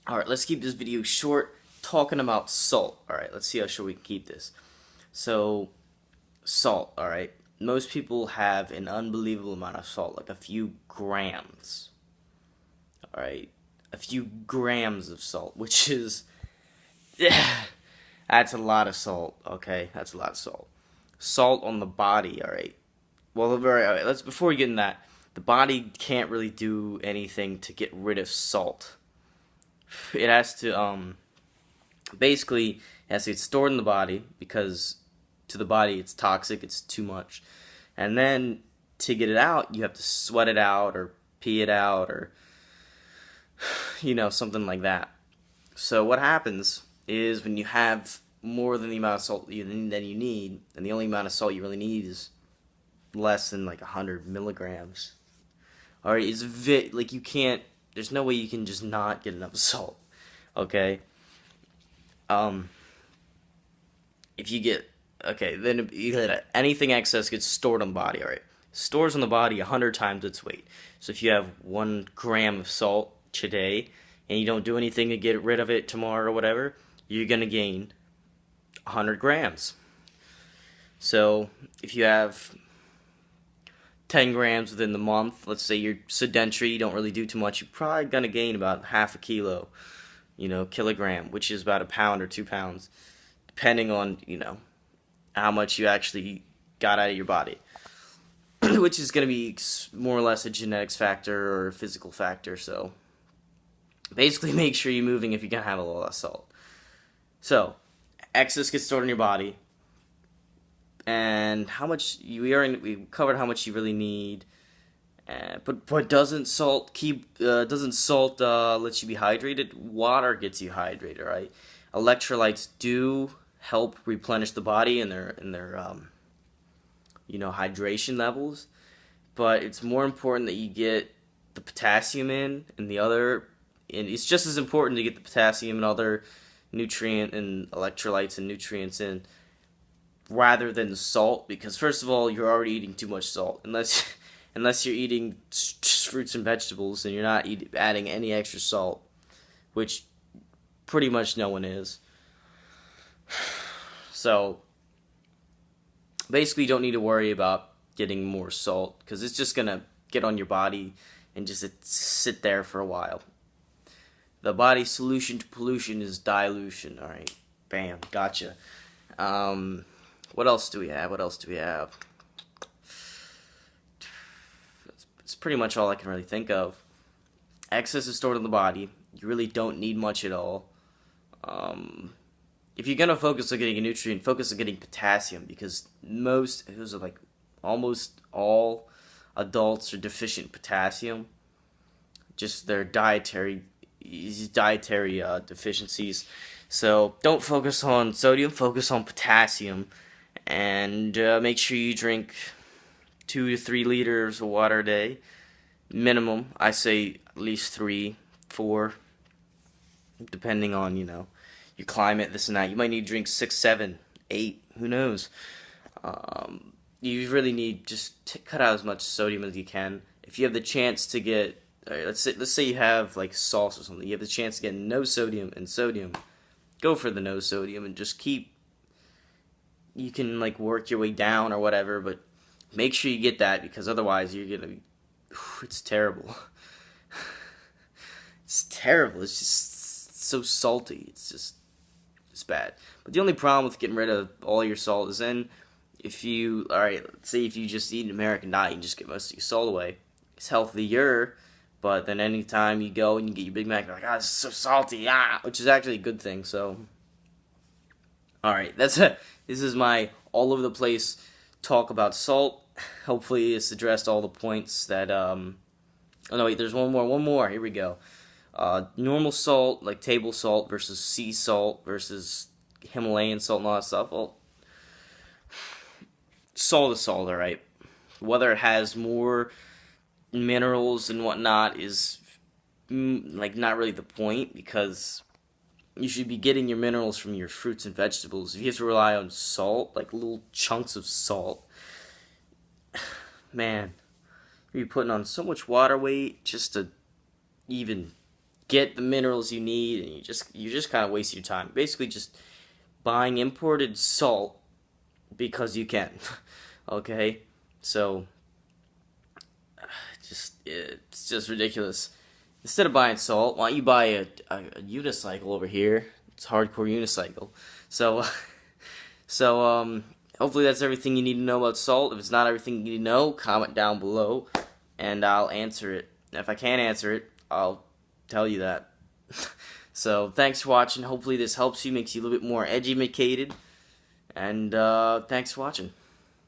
Alright, let's keep this video short, talking about salt. Alright, let's see how short we can keep this. So, salt, alright. Most people have an unbelievable amount of salt, like a few grams. Alright, a few grams of salt, which is, that's a lot of salt, okay? That's a lot of salt. Salt on the body, alright. Well, alright, before we get in that, the body can't really do anything to get rid of salt. It has to, basically, it has to get stored in the body, because to the body it's toxic, it's too much. And then, to get it out, you have to sweat it out, or pee it out, or, something like that. So what happens is, when you have more than the amount of salt that you need, and the only amount of salt you really need is less than like 100 milligrams. Alright, like you can't, there's no way you can just not get enough salt. Okay? If you get, then anything excess gets stored on the body, alright? Stores on the body 100 times its weight. So if you have 1 gram of salt today, and you don't do anything to get rid of it tomorrow or whatever, you're going to gain 100 grams. So if you have 10 grams within the month, let's say you're sedentary, you don't really do too much, you're probably going to gain about half a kilo, kilogram, which is about a pound or 2 pounds, depending on, how much you actually got out of your body, which is going to be more or less a genetics factor or a physical factor. So basically make sure you're moving if you're going to have a lot of salt. So excess gets stored in your body. And how much we covered how much you really need, but doesn't salt let you be hydrated? Water gets you hydrated, right? Electrolytes do help replenish the body and their hydration levels, but it's more important that you get the potassium in, and it's just as important to get the potassium and other nutrient and electrolytes and nutrients in, rather than salt, because first of all, you're already eating too much salt, unless you're eating fruits and vegetables and you're not adding any extra salt, which pretty much no one is. So basically, you don't need to worry about getting more salt, because it's just gonna get on your body and just sit there for a while. The body's solution to pollution is dilution. Alright, bam, gotcha. What else do we have? It's pretty much all I can really think of. Excess is stored in the body. You really don't need much at all. If you're gonna focus on getting a nutrient, focus on getting potassium, because almost all adults are deficient in potassium. Just their dietary deficiencies. So don't focus on sodium, focus on potassium. And make sure you drink 2 to 3 liters of water a day. Minimum, I say at least 3, 4, depending on, your climate, this and that. You might need to drink 6, 7, 8, who knows. You really need just cut out as much sodium as you can. If you have the chance to get, let's say you have like sauce or something, you have the chance to get no sodium and sodium, go for the no sodium and just you can like work your way down or whatever, but make sure you get that, because otherwise you're gonna be, it's terrible. It's terrible. It's just so salty. It's bad. But the only problem with getting rid of all your salt is then, let's say if you just eat an American diet and just get most of your salt away, it's healthier, but then anytime you go and you get your Big Mac, you're like, it's so salty, which is actually a good thing, so. Alright, this is my all over the place talk about salt. Hopefully it's addressed all the points that, oh no wait, there's one more, here we go. Normal salt, like table salt versus sea salt versus Himalayan salt and all that stuff. Well, salt is salt, alright. Whether it has more minerals and whatnot is, not really the point, because you should be getting your minerals from your fruits and vegetables. If you have to rely on salt, like little chunks of salt, man, you're putting on so much water weight just to even get the minerals you need, and you just kind of waste your time. Basically, just buying imported salt because you can. Okay, so it's just ridiculous. Instead of buying salt, why don't you buy a unicycle over here? It's hardcore unicycle. So hopefully that's everything you need to know about salt. If it's not everything you need to know, comment down below, and I'll answer it. If I can't answer it, I'll tell you that. So thanks for watching. Hopefully this helps you, makes you a little bit more educated, and thanks for watching.